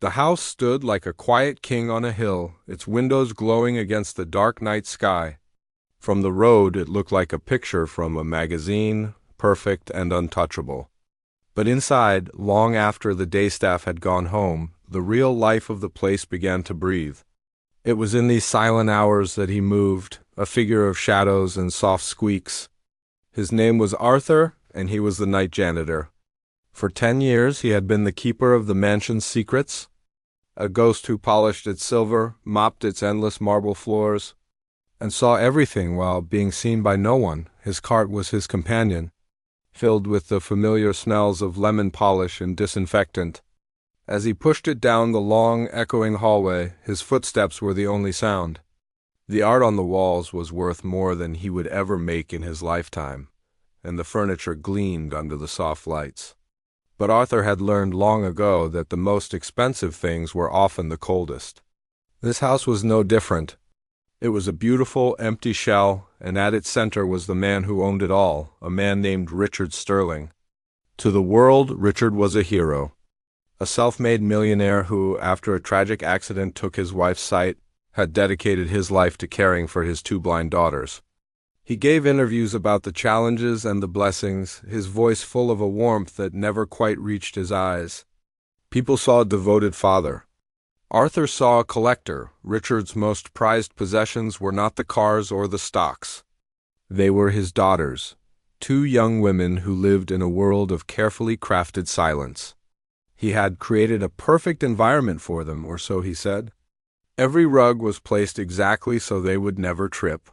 The house stood like a quiet king on a hill, its windows glowing against the dark night sky. From the road it looked like a picture from a magazine, perfect and untouchable. But inside, long after the day staff had gone home, the real life of the place began to breathe. It was in these silent hours that he moved, a figure of shadows and soft squeaks. His name was Arthur, and he was the night janitor. For 10 years he had been the keeper of the mansion's secrets, a ghost who polished its silver, mopped its endless marble floors, and saw everything while being seen by no one. His cart was his companion, filled with the familiar smells of lemon polish and disinfectant. As he pushed it down the long, echoing hallway, his footsteps were the only sound. The art on the walls was worth more than he would ever make in his lifetime, and the furniture gleamed under the soft lights. But Arthur had learned long ago that the most expensive things were often the coldest. This house was no different. It was a beautiful, empty shell, and at its center was the man who owned it all, a man named Richard Sterling. To the world, Richard was a hero. A self-made millionaire who, after a tragic accident took his wife's sight, had dedicated his life to caring for his 2 blind daughters. He gave interviews about the challenges and the blessings, his voice full of a warmth that never quite reached his eyes. People saw a devoted father. Arthur saw a collector. Richard's most prized possessions were not the cars or the stocks. They were his daughters, 2 young women who lived in a world of carefully crafted silence. He had created a perfect environment for them, or so he said. Every rug was placed exactly so they would never trip.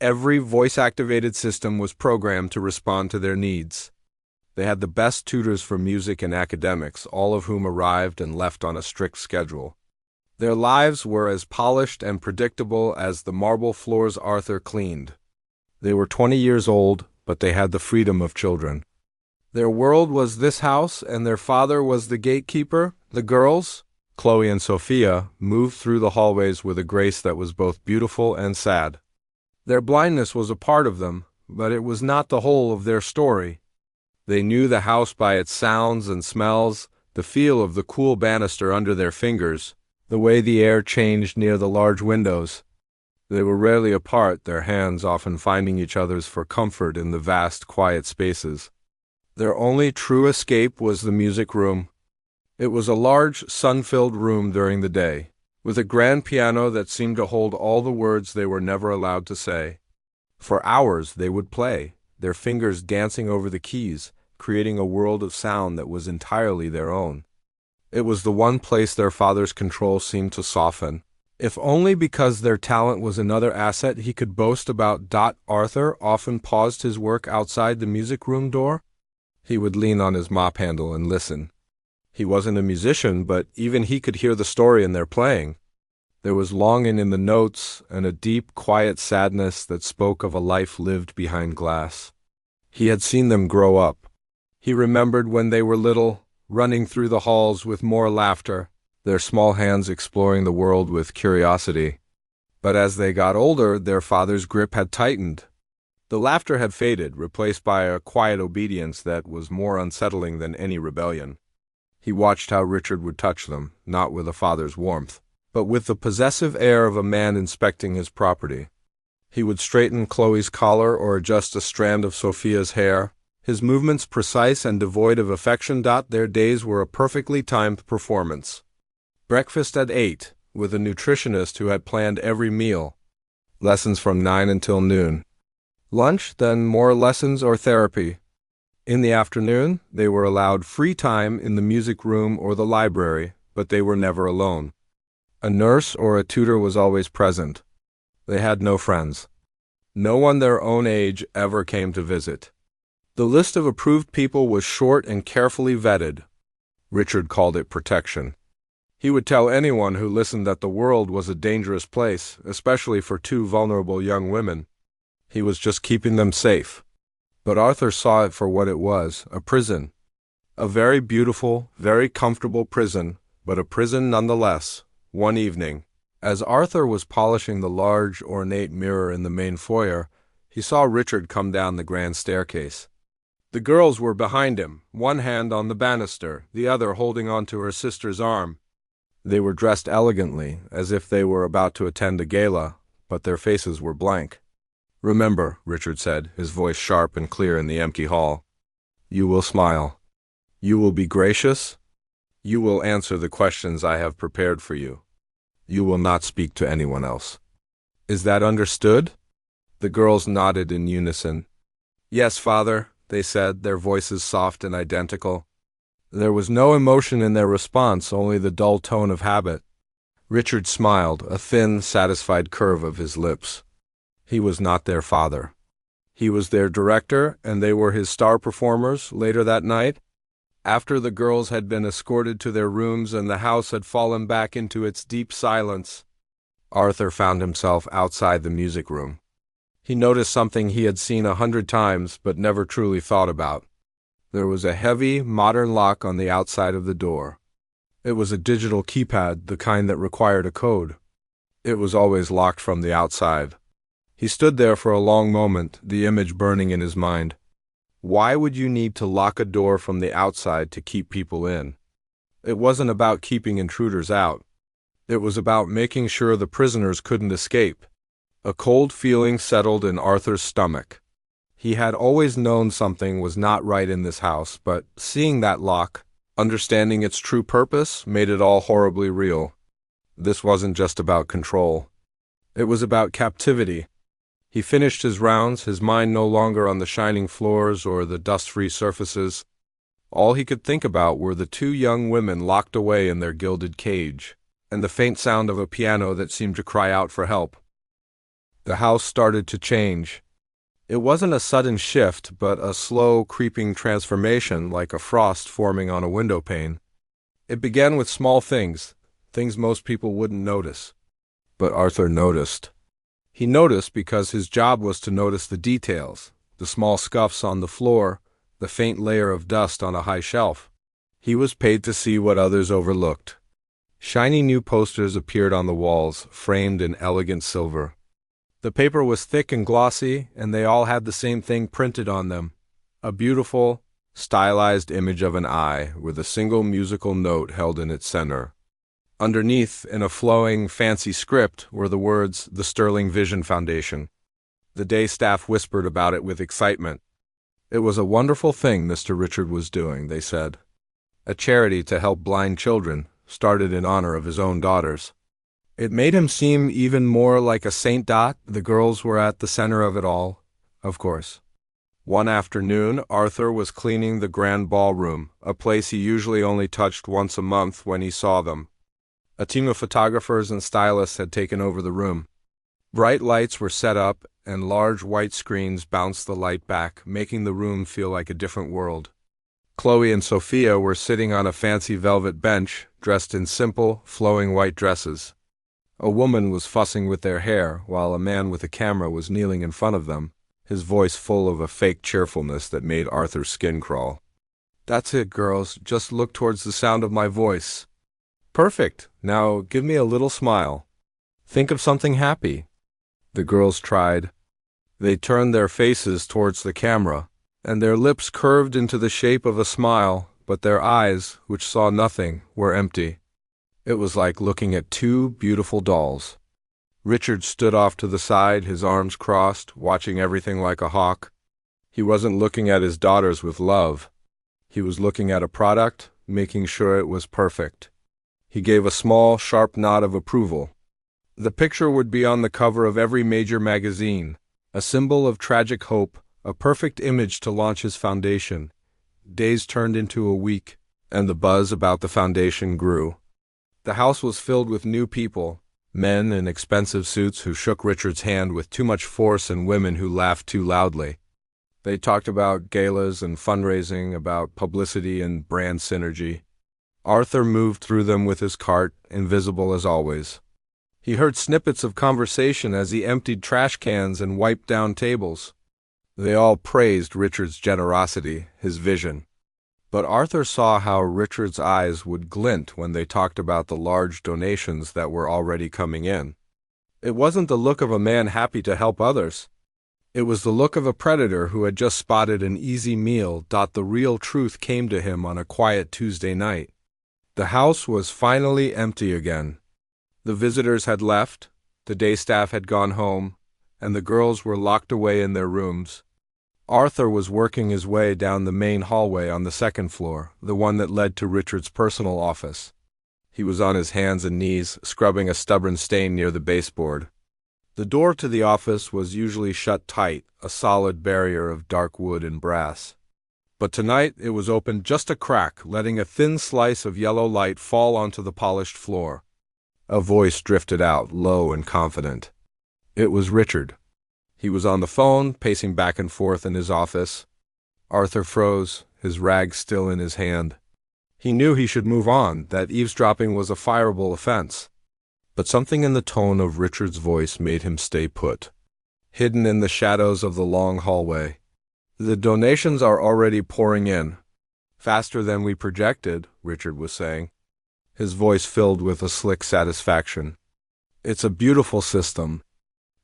Every voice-activated system was programmed to respond to their needs. They had the best tutors for music and academics, all of whom arrived and left on a strict schedule. Their lives were as polished and predictable as the marble floors Arthur cleaned. They were 20 years old, but they had the freedom of children. Their world was this house, and their father was the gatekeeper. The girls, Chloe and Sophia, moved through the hallways with a grace that was both beautiful and sad. Their blindness was a part of them, but it was not the whole of their story. They knew the house by its sounds and smells, the feel of the cool banister under their fingers, the way the air changed near the large windows. They were rarely apart, their hands often finding each other's for comfort in the vast, quiet spaces. Their only true escape was the music room. It was a large, sun-filled room during the day, with a grand piano that seemed to hold all the words they were never allowed to say. For hours they would play, their fingers dancing over the keys, creating a world of sound that was entirely their own. It was the one place their father's control seemed to soften, if only because their talent was another asset he could boast about. Arthur often paused his work outside the music room door. He would lean on his mop handle and listen. He wasn't a musician, but even he could hear the story in their playing. There was longing in the notes and a deep, quiet sadness that spoke of a life lived behind glass. He had seen them grow up. He remembered when they were little, running through the halls with more laughter, their small hands exploring the world with curiosity. But as they got older, their father's grip had tightened. The laughter had faded, replaced by a quiet obedience that was more unsettling than any rebellion. He watched how Richard would touch them, not with a father's warmth, but with the possessive air of a man inspecting his property. He would straighten Chloe's collar or adjust a strand of Sophia's hair, his movements precise and devoid of affection. Their days were a perfectly timed performance. Breakfast at 8, with a nutritionist who had planned every meal. Lessons from 9 until noon. Lunch, then more lessons or therapy. In the afternoon, they were allowed free time in the music room or the library, but they were never alone. A nurse or a tutor was always present. They had no friends. No one their own age ever came to visit. The list of approved people was short and carefully vetted. Richard called it protection. He would tell anyone who listened that the world was a dangerous place, especially for 2 vulnerable young women. He was just keeping them safe. But Arthur saw it for what it was, a prison. A very beautiful, very comfortable prison, but a prison nonetheless. One evening, as Arthur was polishing the large, ornate mirror in the main foyer, he saw Richard come down the grand staircase. The girls were behind him, one hand on the banister, the other holding onto her sister's arm. They were dressed elegantly, as if they were about to attend a gala, but their faces were blank. "Remember," Richard said, his voice sharp and clear in the empty hall, "you will smile. You will be gracious. You will answer the questions I have prepared for you. You will not speak to anyone else. Is that understood?" The girls nodded in unison. "Yes, father," they said, their voices soft and identical. There was no emotion in their response, only the dull tone of habit. Richard smiled, a thin, satisfied curve of his lips. He was not their father. He was their director, and they were his star performers later that night. After the girls had been escorted to their rooms and the house had fallen back into its deep silence, Arthur found himself outside the music room. He noticed something he had seen 100 times but never truly thought about. There was a heavy, modern lock on the outside of the door. It was a digital keypad, the kind that required a code. It was always locked from the outside. He stood there for a long moment, the image burning in his mind. Why would you need to lock a door from the outside to keep people in? It wasn't about keeping intruders out. It was about making sure the prisoners couldn't escape. A cold feeling settled in Arthur's stomach. He had always known something was not right in this house, but seeing that lock, understanding its true purpose, made it all horribly real. This wasn't just about control. It was about captivity. He finished his rounds, his mind no longer on the shining floors or the dust-free surfaces. All he could think about were the 2 young women locked away in their gilded cage, and the faint sound of a piano that seemed to cry out for help. The house started to change. It wasn't a sudden shift, but a slow, creeping transformation, like a frost forming on a window pane. It began with small things most people wouldn't notice. But Arthur noticed. He noticed because his job was to notice the details, the small scuffs on the floor, the faint layer of dust on a high shelf. He was paid to see what others overlooked. Shiny new posters appeared on the walls, framed in elegant silver. The paper was thick and glossy, and they all had the same thing printed on them, a beautiful, stylized image of an eye with a single musical note held in its center. Underneath, in a flowing, fancy script, were the words, "The Sterling Vision Foundation." The day staff whispered about it with excitement. It was a wonderful thing Mr. Richard was doing, they said. A charity to help blind children, started in honor of his own daughters. It made him seem even more like a Saint. The girls were at the center of it all, of course. One afternoon, Arthur was cleaning the grand ballroom, a place he usually only touched once a month when he saw them. A team of photographers and stylists had taken over the room. Bright lights were set up, and large white screens bounced the light back, making the room feel like a different world. Chloe and Sophia were sitting on a fancy velvet bench, dressed in simple, flowing white dresses. A woman was fussing with their hair, while a man with a camera was kneeling in front of them, his voice full of a fake cheerfulness that made Arthur's skin crawl. "That's it, girls. Just look towards the sound of my voice." "Perfect. Now give me a little smile. Think of something happy." The girls tried. They turned their faces towards the camera, and their lips curved into the shape of a smile, but their eyes, which saw nothing, were empty. It was like looking at 2 beautiful dolls. Richard stood off to the side, his arms crossed, watching everything like a hawk. He wasn't looking at his daughters with love. He was looking at a product, making sure it was perfect. He gave a small, sharp nod of approval. The picture would be on the cover of every major magazine, a symbol of tragic hope, a perfect image to launch his foundation. Days turned into a week, and the buzz about the foundation grew. The house was filled with new people, men in expensive suits who shook Richard's hand with too much force and women who laughed too loudly. They talked about galas and fundraising, about publicity and brand synergy. Arthur moved through them with his cart, invisible as always. He heard snippets of conversation as he emptied trash cans and wiped down tables. They all praised Richard's generosity, his vision. But Arthur saw how Richard's eyes would glint when they talked about the large donations that were already coming in. It wasn't the look of a man happy to help others. It was the look of a predator who had just spotted an easy meal. The real truth came to him on a quiet Tuesday night. The house was finally empty again. The visitors had left, the day staff had gone home, and the girls were locked away in their rooms. Arthur was working his way down the main hallway on the second floor, the one that led to Richard's personal office. He was on his hands and knees, scrubbing a stubborn stain near the baseboard. The door to the office was usually shut tight, a solid barrier of dark wood and brass. But tonight it was opened just a crack, letting a thin slice of yellow light fall onto the polished floor. A voice drifted out, low and confident. It was Richard. He was on the phone, pacing back and forth in his office. Arthur froze, his rag still in his hand. He knew he should move on, that eavesdropping was a fireable offense. But something in the tone of Richard's voice made him stay put. Hidden in the shadows of the long hallway. The donations are already pouring in. Faster than we projected, Richard was saying. His voice filled with a slick satisfaction. It's a beautiful system.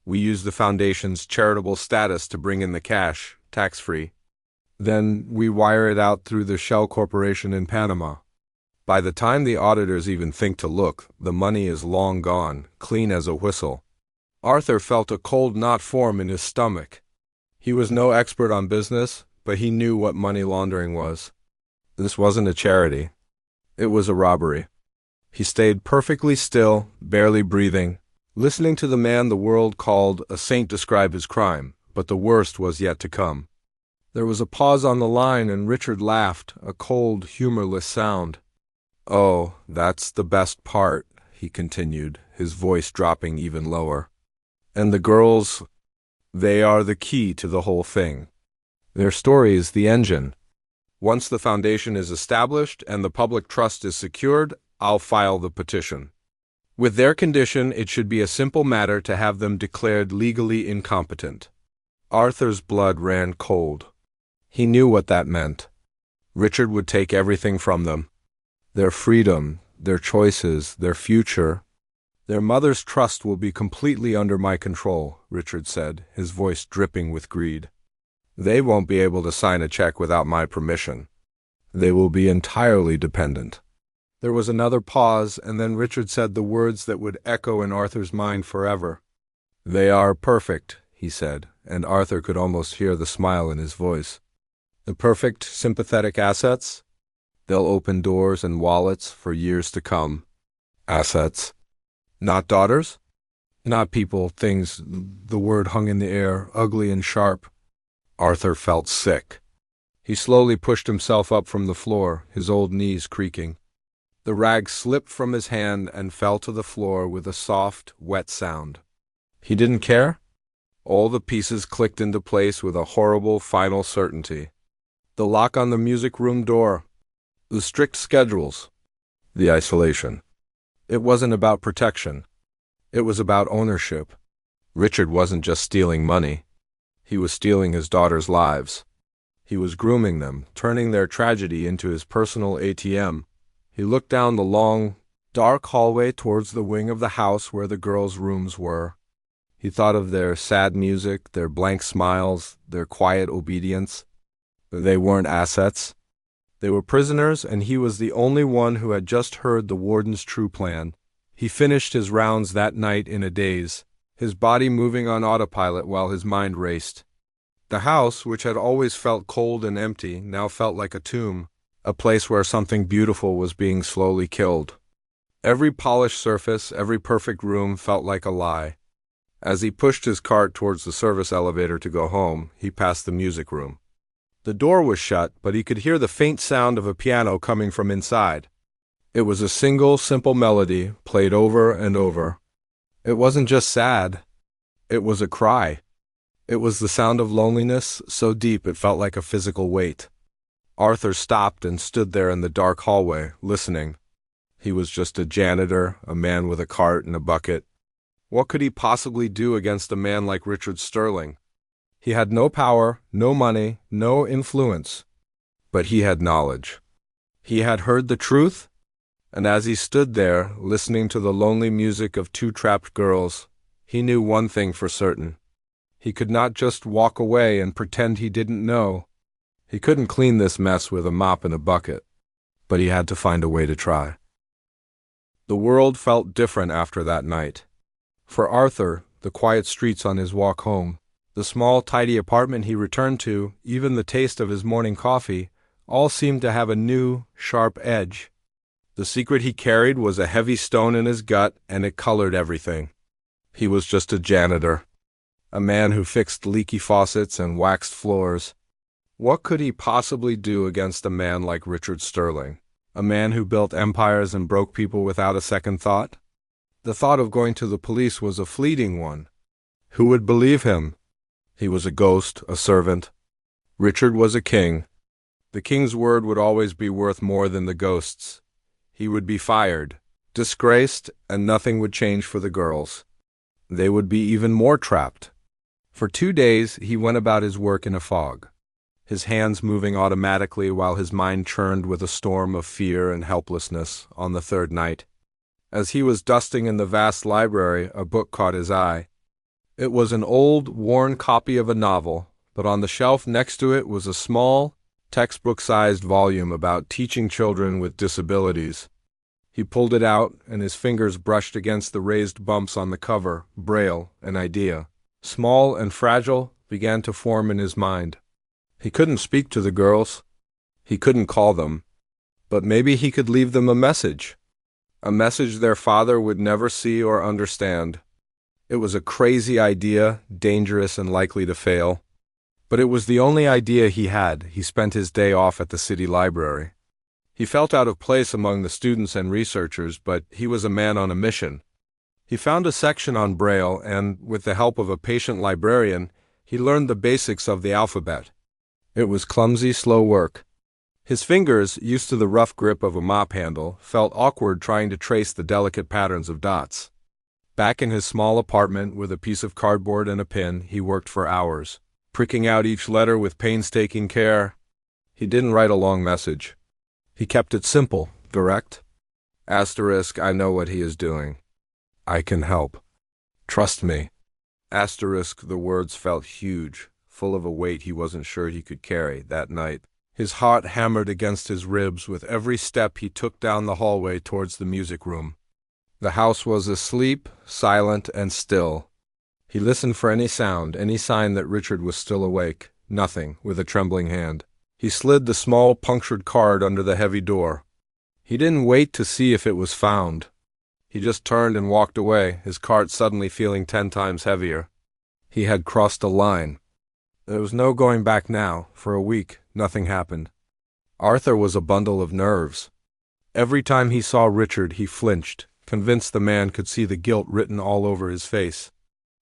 We use the foundation's charitable status to bring in the cash, tax-free. Then we wire it out through the shell corporation in Panama. By the time the auditors even think to look, the money is long gone, clean as a whistle. Arthur felt a cold knot form in his stomach. He was no expert on business, but he knew what money laundering was. This wasn't a charity. It was a robbery. He stayed perfectly still, barely breathing, listening to the man the world called a saint describe his crime, but the worst was yet to come. There was a pause on the line, and Richard laughed, a cold, humorless sound. "Oh, that's the best part," he continued, his voice dropping even lower. "And the girls, they are the key to the whole thing. Their story is the engine. Once the foundation is established and the public trust is secured, I'll file the petition. With their condition, it should be a simple matter to have them declared legally incompetent." Arthur's blood ran cold. He knew what that meant. Richard would take everything from them. Their freedom, their choices, their future. "Their mother's trust will be completely under my control," Richard said, his voice dripping with greed. "They won't be able to sign a check without my permission. They will be entirely dependent." There was another pause, and then Richard said the words that would echo in Arthur's mind forever. "They are perfect," he said, and Arthur could almost hear the smile in his voice. "The perfect, sympathetic assets? They'll open doors and wallets for years to come. Assets. Not daughters? Not people, things." The word hung in the air, ugly and sharp. Arthur felt sick. He slowly pushed himself up from the floor, his old knees creaking. The rag slipped from his hand and fell to the floor with a soft, wet sound. He didn't care? All the pieces clicked into place with a horrible final certainty. The lock on the music room door. The strict schedules. The isolation. It wasn't about protection. It was about ownership. Richard wasn't just stealing money. He was stealing his daughters' lives. He was grooming them, turning their tragedy into his personal ATM. He looked down the long, dark hallway towards the wing of the house where the girls' rooms were. He thought of their sad music, their blank smiles, their quiet obedience. They weren't assets. They were prisoners, and he was the only one who had just heard the warden's true plan. He finished his rounds that night in a daze, his body moving on autopilot while his mind raced. The house, which had always felt cold and empty, now felt like a tomb, a place where something beautiful was being slowly killed. Every polished surface, every perfect room felt like a lie. As he pushed his cart towards the service elevator to go home, he passed the music room. The door was shut, but he could hear the faint sound of a piano coming from inside. It was a single, simple melody, played over and over. It wasn't just sad. It was a cry. It was the sound of loneliness, so deep it felt like a physical weight. Arthur stopped and stood there in the dark hallway, listening. He was just a janitor, a man with a cart and a bucket. What could he possibly do against a man like Richard Sterling? He had no power, no money, no influence. But he had knowledge. He had heard the truth, and as he stood there, listening to the lonely music of two trapped girls, he knew one thing for certain. He could not just walk away and pretend he didn't know. He couldn't clean this mess with a mop and a bucket, but he had to find a way to try. The world felt different after that night. For Arthur, the quiet streets on his walk home, the small, tidy apartment he returned to, even the taste of his morning coffee, all seemed to have a new, sharp edge. The secret he carried was a heavy stone in his gut, and it colored everything. He was just a janitor, a man who fixed leaky faucets and waxed floors. What could he possibly do against a man like Richard Sterling, a man who built empires and broke people without a second thought? The thought of going to the police was a fleeting one. Who would believe him? He was a ghost, a servant. Richard was a king. The king's word would always be worth more than the ghost's. He would be fired, disgraced, and nothing would change for the girls. They would be even more trapped. For 2 days he went about his work in a fog, his hands moving automatically while his mind churned with a storm of fear and helplessness. On the third night, as he was dusting in the vast library, a book caught his eye. It was an old, worn copy of a novel, but on the shelf next to it was a small, textbook-sized volume about teaching children with disabilities. He pulled it out, and his fingers brushed against the raised bumps on the cover. Braille, an idea, small and fragile, began to form in his mind. He couldn't speak to the girls. He couldn't call them. But maybe he could leave them a message their father would never see or understand. It was a crazy idea, dangerous and likely to fail. But it was the only idea he had. He spent his day off at the city library. He felt out of place among the students and researchers, but he was a man on a mission. He found a section on Braille, and, with the help of a patient librarian, he learned the basics of the alphabet. It was clumsy, slow work. His fingers, used to the rough grip of a mop handle, felt awkward trying to trace the delicate patterns of dots. Back in his small apartment, with a piece of cardboard and a pen, he worked for hours, pricking out each letter with painstaking care. He didn't write a long message. He kept it simple, direct. Asterisk, I know what he is doing. I can help. Trust me. Asterisk, the words felt huge, full of a weight he wasn't sure he could carry that night. His heart hammered against his ribs with every step he took down the hallway towards the music room. The house was asleep, silent, and still. He listened for any sound, any sign that Richard was still awake. Nothing, with a trembling hand. He slid the small punctured card under the heavy door. He didn't wait to see if it was found. He just turned and walked away, his cart suddenly feeling 10 times heavier. He had crossed a line. There was no going back now. For a week, nothing happened. Arthur was a bundle of nerves. Every time he saw Richard, he flinched, convinced the man could see the guilt written all over his face.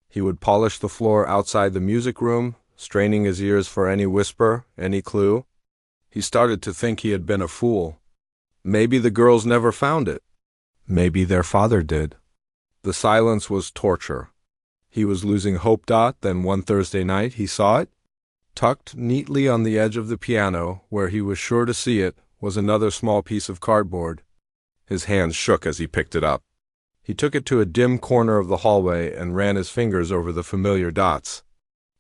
He would polish the floor outside the music room, straining his ears for any whisper, any clue. He started to think he had been a fool. Maybe the girls never found it. Maybe their father did. The silence was torture. He was losing hope. Then one Thursday night he saw it. Tucked neatly on the edge of the piano, where he was sure to see it, was another small piece of cardboard. His hands shook as he picked it up. He took it to a dim corner of the hallway and ran his fingers over the familiar dots.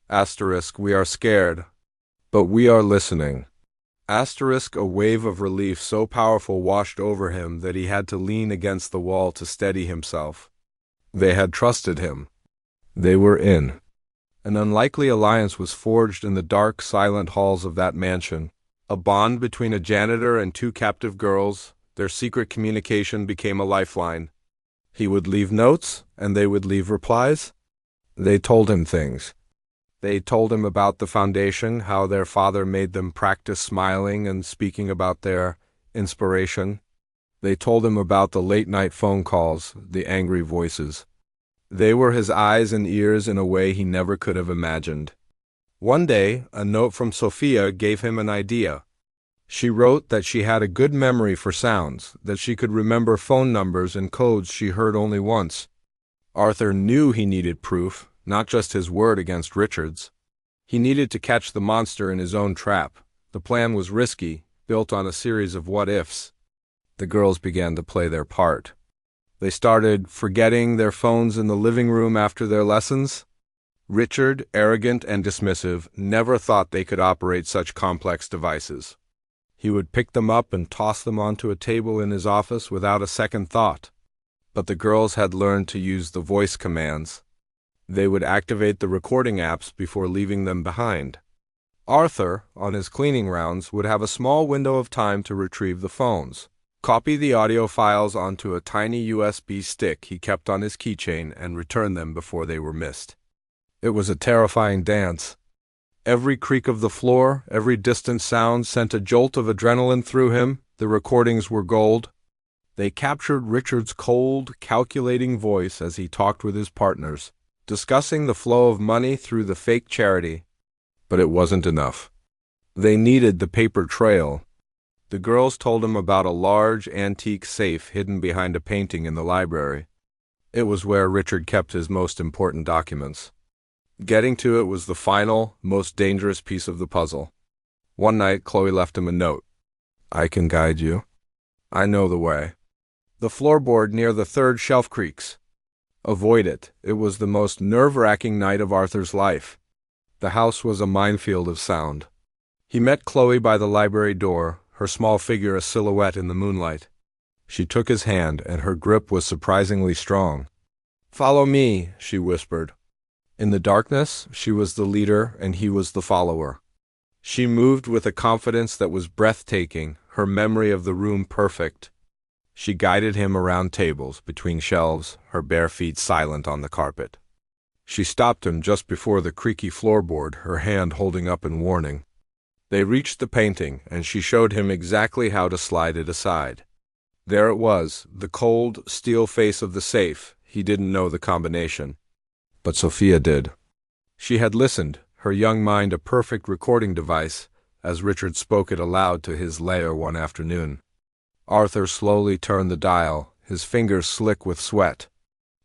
Asterisk, we are scared, but we are listening. Asterisk, a wave of relief so powerful washed over him that he had to lean against the wall to steady himself. They had trusted him. They were in. An unlikely alliance was forged in the dark, silent halls of that mansion. A bond between a janitor and 2 captive girls. Their secret communication became a lifeline. He would leave notes, and they would leave replies. They told him things. They told him about the foundation, how their father made them practice smiling and speaking about their inspiration. They told him about the late-night phone calls, the angry voices. They were his eyes and ears in a way he never could have imagined. One day, a note from Sophia gave him an idea. She wrote that she had a good memory for sounds, that she could remember phone numbers and codes she heard only once. Arthur knew he needed proof, not just his word against Richard's. He needed to catch the monster in his own trap. The plan was risky, built on a series of what-ifs. The girls began to play their part. They started forgetting their phones in the living room after their lessons. Richard, arrogant and dismissive, never thought they could operate such complex devices. He would pick them up and toss them onto a table in his office without a second thought. But the girls had learned to use the voice commands. They would activate the recording apps before leaving them behind. Arthur, on his cleaning rounds, would have a small window of time to retrieve the phones, copy the audio files onto a tiny USB stick he kept on his keychain, and return them before they were missed. It was a terrifying dance. Every creak of the floor, every distant sound sent a jolt of adrenaline through him. The recordings were gold. They captured Richard's cold, calculating voice as he talked with his partners, discussing the flow of money through the fake charity. But it wasn't enough. They needed the paper trail. The girls told him about a large, antique safe hidden behind a painting in the library. It was where Richard kept his most important documents. Getting to it was the final, most dangerous piece of the puzzle. One night, Chloe left him a note. "I can guide you. I know the way. The floorboard near the third shelf creaks. Avoid it." It was the most nerve-wracking night of Arthur's life. The house was a minefield of sound. He met Chloe by the library door, her small figure a silhouette in the moonlight. She took his hand, and her grip was surprisingly strong. "Follow me," she whispered. In the darkness, she was the leader and he was the follower. She moved with a confidence that was breathtaking, her memory of the room perfect. She guided him around tables, between shelves, her bare feet silent on the carpet. She stopped him just before the creaky floorboard, her hand holding up in warning. They reached the painting, and she showed him exactly how to slide it aside. There it was, the cold, steel face of the safe. He didn't know the combination. But Sophia did. She had listened, her young mind a perfect recording device, as Richard spoke it aloud to his lair one afternoon. Arthur slowly turned the dial, his fingers slick with sweat.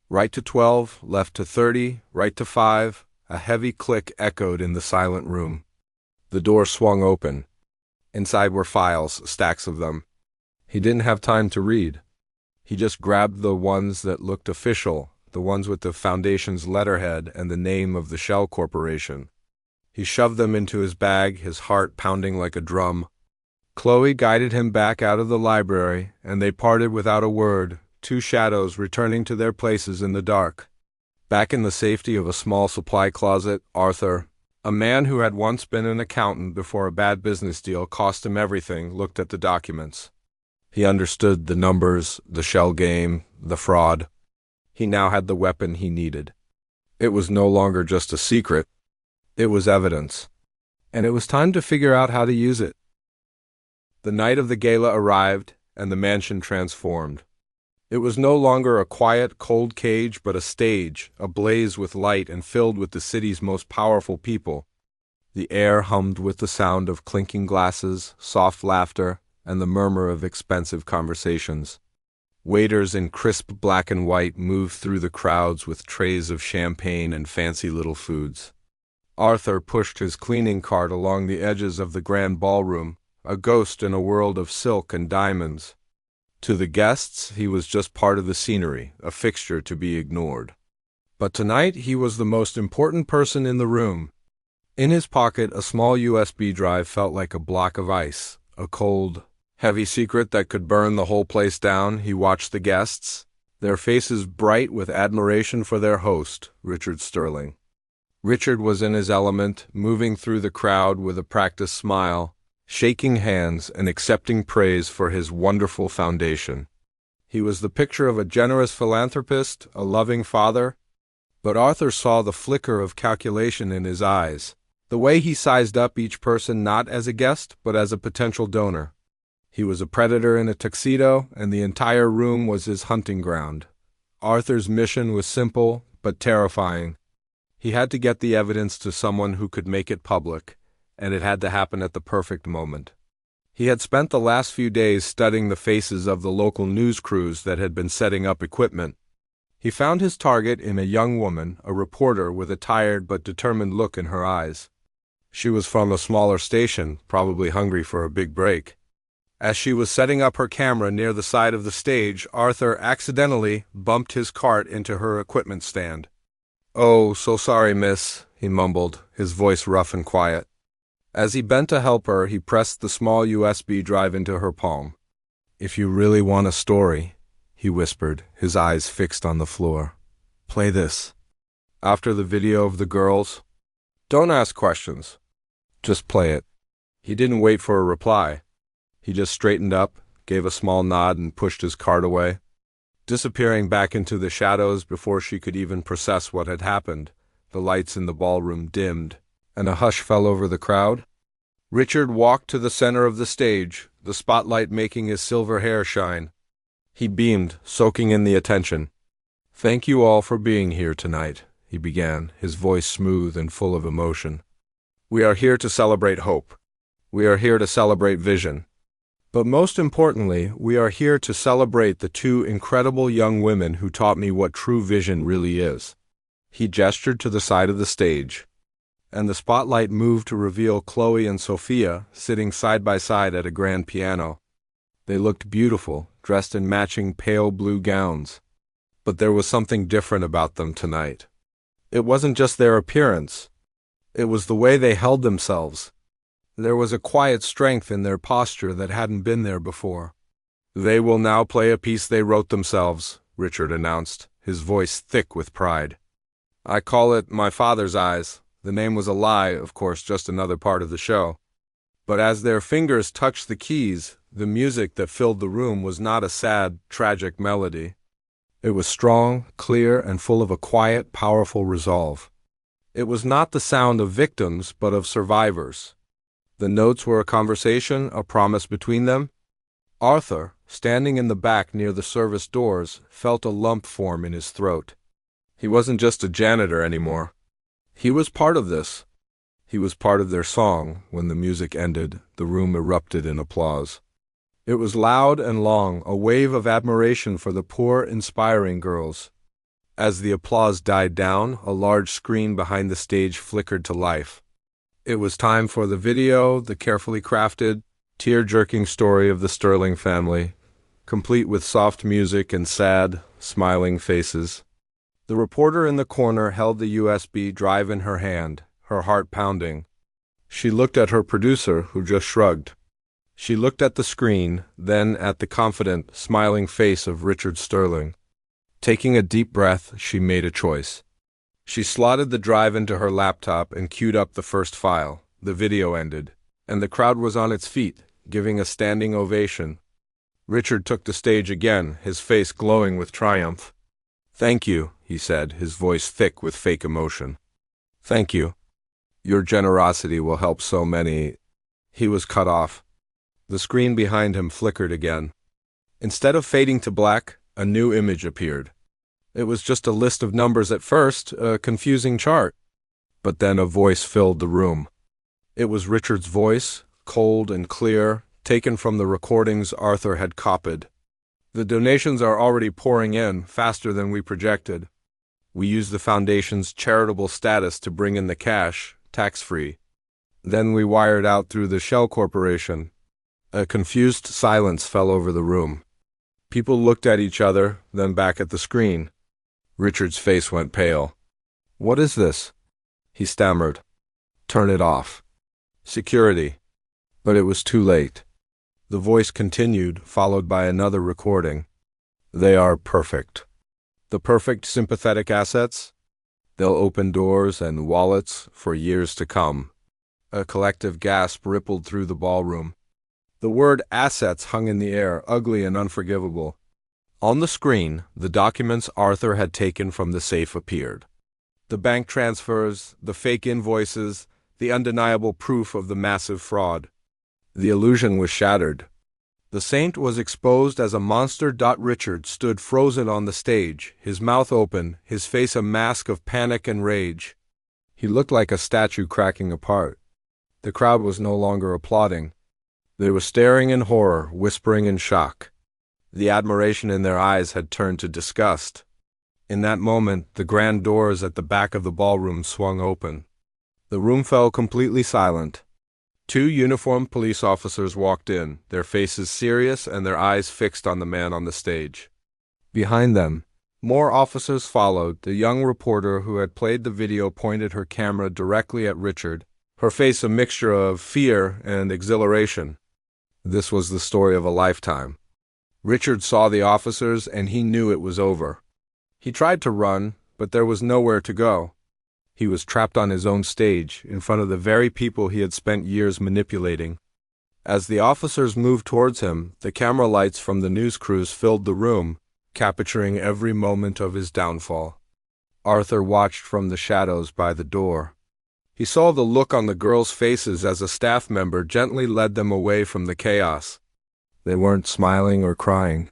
Right to 12, left to 30, right to 5, a heavy click echoed in the silent room. The door swung open. Inside were files, stacks of them. He didn't have time to read. He just grabbed the ones that looked official, the ones with the foundation's letterhead and the name of the shell corporation. He shoved them into his bag, his heart pounding like a drum. Chloe guided him back out of the library, and they parted without a word, two shadows returning to their places in the dark. Back in the safety of a small supply closet, Arthur, a man who had once been an accountant before a bad business deal cost him everything, looked at the documents. He understood the numbers, the shell game, the fraud. He now had the weapon he needed. It was no longer just a secret. It was evidence. And it was time to figure out how to use it. The night of the gala arrived, and the mansion transformed. It was no longer a quiet, cold cage, but a stage, ablaze with light and filled with the city's most powerful people. The air hummed with the sound of clinking glasses, soft laughter, and the murmur of expensive conversations. Waiters in crisp black and white moved through the crowds with trays of champagne and fancy little foods. Arthur pushed his cleaning cart along the edges of the grand ballroom, a ghost in a world of silk and diamonds. To the guests, he was just part of the scenery, a fixture to be ignored. But tonight, he was the most important person in the room. In his pocket, a small USB drive felt like a block of ice, a cold, heavy secret that could burn the whole place down. He watched the guests, their faces bright with admiration for their host, Richard Sterling. Richard was in his element, moving through the crowd with a practiced smile, shaking hands and accepting praise for his wonderful foundation. He was the picture of a generous philanthropist, a loving father, but Arthur saw the flicker of calculation in his eyes, the way he sized up each person not as a guest, but as a potential donor. He was a predator in a tuxedo, and the entire room was his hunting ground. Arthur's mission was simple, but terrifying. He had to get the evidence to someone who could make it public, and it had to happen at the perfect moment. He had spent the last few days studying the faces of the local news crews that had been setting up equipment. He found his target in a young woman, a reporter with a tired but determined look in her eyes. She was from a smaller station, probably hungry for a big break. As she was setting up her camera near the side of the stage, Arthur accidentally bumped his cart into her equipment stand. "Oh, so sorry, miss," he mumbled, his voice rough and quiet. As he bent to help her, he pressed the small USB drive into her palm. "If you really want a story," he whispered, his eyes fixed on the floor. "Play this." After the video of the girls, "Don't ask questions. Just play it." He didn't wait for a reply. He just straightened up, gave a small nod, and pushed his card away. Disappearing back into the shadows before she could even process what had happened, the lights in the ballroom dimmed, and a hush fell over the crowd. Richard walked to the center of the stage, the spotlight making his silver hair shine. He beamed, soaking in the attention. "Thank you all for being here tonight," he began, his voice smooth and full of emotion. "We are here to celebrate hope. We are here to celebrate vision. But most importantly, we are here to celebrate the two incredible young women who taught me what true vision really is." He gestured to the side of the stage, and the spotlight moved to reveal Chloe and Sophia sitting side by side at a grand piano. They looked beautiful, dressed in matching pale blue gowns. But there was something different about them tonight. It wasn't just their appearance. It was the way they held themselves. There was a quiet strength in their posture that hadn't been there before. "They will now play a piece they wrote themselves," Richard announced, his voice thick with pride. "I call it My Father's Eyes." The name was a lie, of course, just another part of the show. But as their fingers touched the keys, the music that filled the room was not a sad, tragic melody. It was strong, clear, and full of a quiet, powerful resolve. It was not the sound of victims, but of survivors. The notes were a conversation, a promise between them. Arthur, standing in the back near the service doors, felt a lump form in his throat. He wasn't just a janitor anymore. He was part of this. He was part of their song. When the music ended, the room erupted in applause. It was loud and long, a wave of admiration for the poor, inspiring girls. As the applause died down, a large screen behind the stage flickered to life. It was time for the video, the carefully crafted, tear-jerking story of the Sterling family, complete with soft music and sad, smiling faces. The reporter in the corner held the USB drive in her hand, her heart pounding. She looked at her producer, who just shrugged. She looked at the screen, then at the confident, smiling face of Richard Sterling. Taking a deep breath, she made a choice. She slotted the drive into her laptop and queued up the first file. The video ended, and the crowd was on its feet, giving a standing ovation. Richard took the stage again, his face glowing with triumph. "Thank you," he said, his voice thick with fake emotion. "Thank you. Your generosity will help so many." He was cut off. The screen behind him flickered again. Instead of fading to black, a new image appeared. It was just a list of numbers at first, a confusing chart. But then a voice filled the room. It was Richard's voice, cold and clear, taken from the recordings Arthur had copied. "The donations are already pouring in, faster than we projected. We used the foundation's charitable status to bring in the cash, tax-free. Then we wired out through the Shell Corporation." A confused silence fell over the room. People looked at each other, then back at the screen. Richard's face went pale. "What is this?" he stammered. "Turn it off. Security." But it was too late. The voice continued, followed by another recording. "They are perfect. The perfect sympathetic assets. They'll open doors and wallets for years to come." A collective gasp rippled through the ballroom. The word assets hung in the air, ugly and unforgivable. On the screen, the documents Arthur had taken from the safe appeared. The bank transfers, the fake invoices, the undeniable proof of the massive fraud. The illusion was shattered. The saint was exposed as a monster. Richard stood frozen on the stage, his mouth open, his face a mask of panic and rage. He looked like a statue cracking apart. The crowd was no longer applauding. They were staring in horror, whispering in shock. The admiration in their eyes had turned to disgust. In that moment, the grand doors at the back of the ballroom swung open. The room fell completely silent. 2 uniformed police officers walked in, their faces serious and their eyes fixed on the man on the stage. Behind them, more officers followed. The young reporter who had played the video pointed her camera directly at Richard, her face a mixture of fear and exhilaration. This was the story of a lifetime. Richard saw the officers and he knew it was over. He tried to run, but there was nowhere to go. He was trapped on his own stage, in front of the very people he had spent years manipulating. As the officers moved towards him, the camera lights from the news crews filled the room, capturing every moment of his downfall. Arthur watched from the shadows by the door. He saw the look on the girls' faces as a staff member gently led them away from the chaos. They weren't smiling or crying.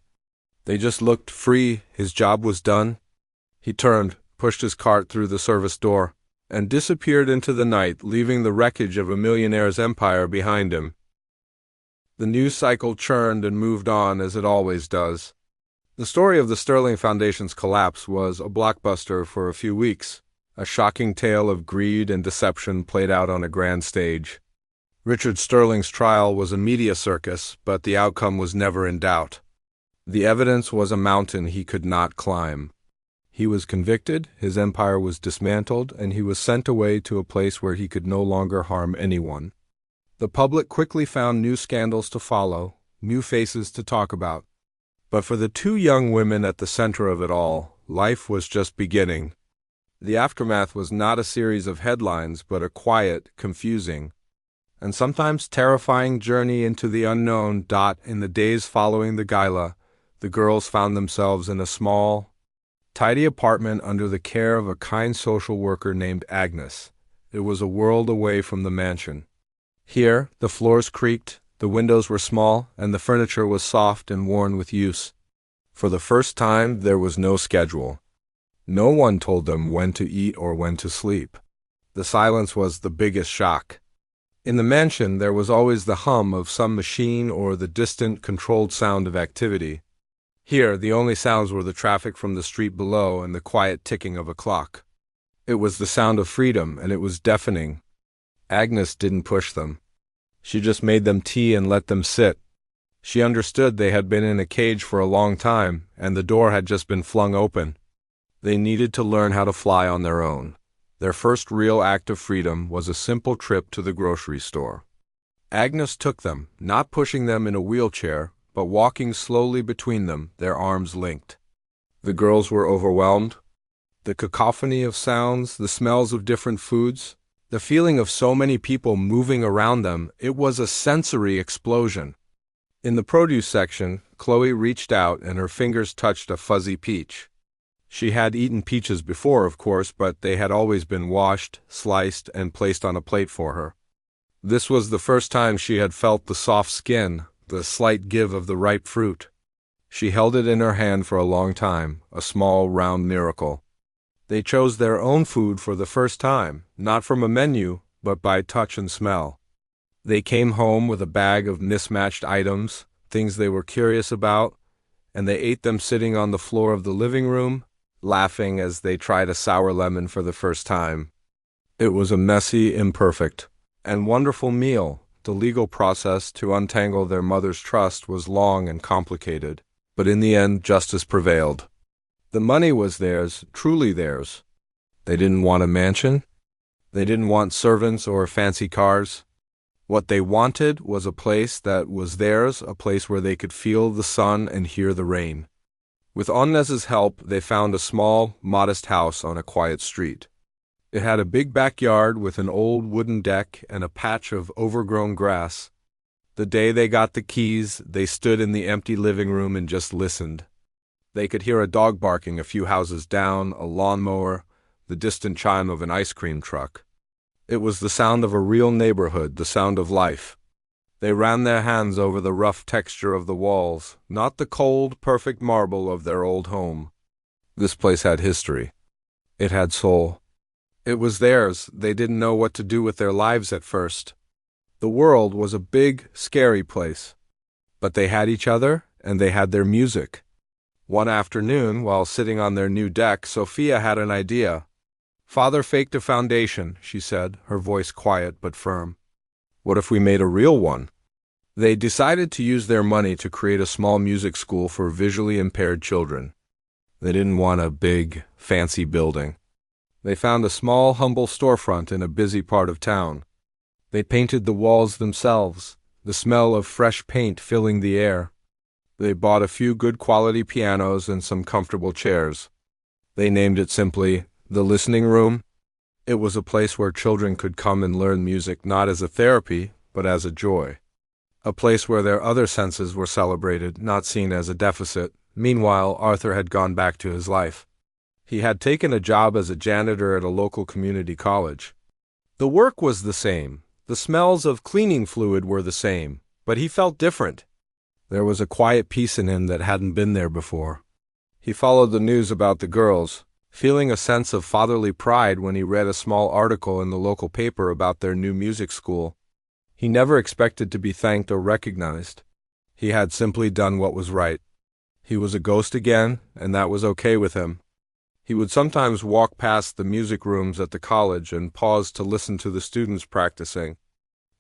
They just looked free. His job was done. He turned, pushed his cart through the service door, and disappeared into the night, leaving the wreckage of a millionaire's empire behind him. The news cycle churned and moved on as it always does. The story of the Sterling Foundation's collapse was a blockbuster for a few weeks, a shocking tale of greed and deception played out on a grand stage. Richard Sterling's trial was a media circus, but the outcome was never in doubt. The evidence was a mountain he could not climb. He was convicted, his empire was dismantled, and he was sent away to a place where he could no longer harm anyone. The public quickly found new scandals to follow, new faces to talk about. But for the two young women at the center of it all, life was just beginning. The aftermath was not a series of headlines, but a quiet, confusing, and sometimes terrifying journey into the unknown. In the days following the gala, the girls found themselves in a small, tidy apartment under the care of a kind social worker named Agnes. It was a world away from the mansion. Here, the floors creaked, the windows were small, and the furniture was soft and worn with use. For the first time, there was no schedule. No one told them when to eat or when to sleep. The silence was the biggest shock. In the mansion, there was always the hum of some machine or the distant, controlled sound of activity. Here, the only sounds were the traffic from the street below and the quiet ticking of a clock. It was the sound of freedom, and it was deafening. Agnes didn't push them. She just made them tea and let them sit. She understood they had been in a cage for a long time, and the door had just been flung open. They needed to learn how to fly on their own. Their first real act of freedom was a simple trip to the grocery store. Agnes took them, not pushing them in a wheelchair, but walking slowly between them, their arms linked. The girls were overwhelmed. The cacophony of sounds, the smells of different foods, the feeling of so many people moving around them, it was a sensory explosion. In the produce section, Chloe reached out and her fingers touched a fuzzy peach. She had eaten peaches before, of course, but they had always been washed, sliced, and placed on a plate for her. This was the first time she had felt the soft skin, the slight give of the ripe fruit. She held it in her hand for a long time, a small, round miracle. They chose their own food for the first time, not from a menu, but by touch and smell. They came home with a bag of mismatched items, things they were curious about, and they ate them sitting on the floor of the living room, laughing as they tried a sour lemon for the first time. It was a messy, imperfect, and wonderful meal. The legal process to untangle their mother's trust was long and complicated, but in the end justice prevailed. The money was theirs, truly theirs. They didn't want a mansion. They didn't want servants or fancy cars. What they wanted was a place that was theirs, a place where they could feel the sun and hear the rain. With Agnes's help, they found a small, modest house on a quiet street. It had a big backyard with an old wooden deck and a patch of overgrown grass. The day they got the keys, they stood in the empty living room and just listened. They could hear a dog barking a few houses down, a lawnmower, the distant chime of an ice cream truck. It was the sound of a real neighborhood, the sound of life. They ran their hands over the rough texture of the walls, not the cold, perfect marble of their old home. This place had history. It had soul. It was theirs. They didn't know what to do with their lives at first. The world was a big, scary place. But they had each other, and they had their music. One afternoon, while sitting on their new deck, Sophia had an idea. "Father faked a foundation," she said, her voice quiet but firm. "What if we made a real one?" They decided to use their money to create a small music school for visually impaired children. They didn't want a big, fancy building. They found a small, humble storefront in a busy part of town. They painted the walls themselves, the smell of fresh paint filling the air. They bought a few good quality pianos and some comfortable chairs. They named it simply the listening room. It was a place where children could come and learn music not as a therapy, but as a joy. A place where their other senses were celebrated, not seen as a deficit. Meanwhile, Arthur had gone back to his life. He had taken a job as a janitor at a local community college. The work was the same. The smells of cleaning fluid were the same, but he felt different. There was a quiet peace in him that hadn't been there before. He followed the news about the girls, feeling a sense of fatherly pride when he read a small article in the local paper about their new music school. He never expected to be thanked or recognized. He had simply done what was right. He was a ghost again, and that was okay with him. He would sometimes walk past the music rooms at the college and pause to listen to the students practicing.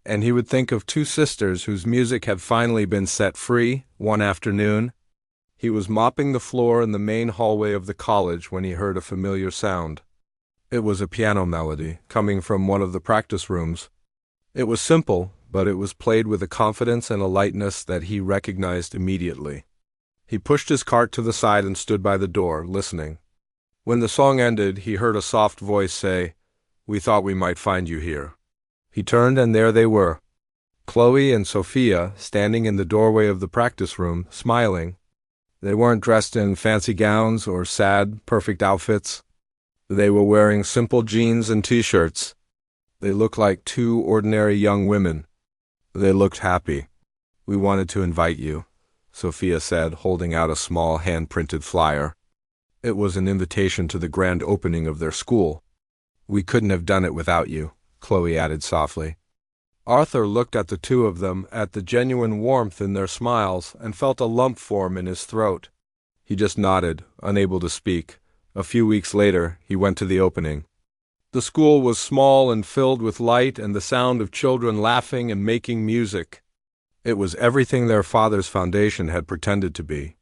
And he would think of two sisters whose music had finally been set free one afternoon. He was mopping the floor in the main hallway of the college when he heard a familiar sound. It was a piano melody coming from one of the practice rooms. It was simple, but it was played with a confidence and a lightness that he recognized immediately. He pushed his cart to the side and stood by the door, listening. When the song ended, he heard a soft voice say, "We thought we might find you here." He turned, and there they were, Chloe and Sophia, standing in the doorway of the practice room, smiling. They weren't dressed in fancy gowns or sad, perfect outfits. They were wearing simple jeans and t-shirts. They looked like two ordinary young women. They looked happy. "We wanted to invite you," Sophia said, holding out a small hand-printed flyer. It was an invitation to the grand opening of their school. "We couldn't have done it without you," Chloe added softly. Arthur looked at the two of them, at the genuine warmth in their smiles, and felt a lump form in his throat. He just nodded, unable to speak. A few weeks later, he went to the opening. The school was small and filled with light and the sound of children laughing and making music. It was everything their father's foundation had pretended to be.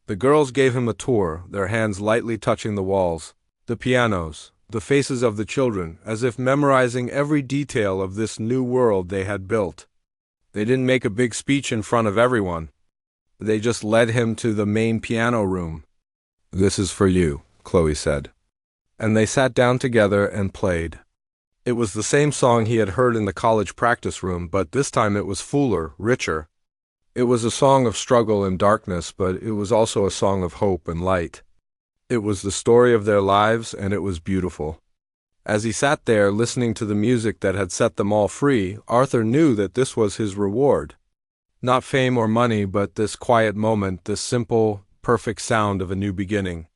The girls gave him a tour, their hands lightly touching the walls, the pianos, the faces of the children, as if memorizing every detail of this new world they had built. They didn't make a big speech in front of everyone. They just led him to the main piano room. "This is for you," Chloe said. And they sat down together and played. It was the same song he had heard in the college practice room, but this time it was fuller, richer. It was a song of struggle and darkness, but it was also a song of hope and light. It was the story of their lives, and it was beautiful. As he sat there, listening to the music that had set them all free, Arthur knew that this was his reward. Not fame or money, but this quiet moment, this simple, perfect sound of a new beginning.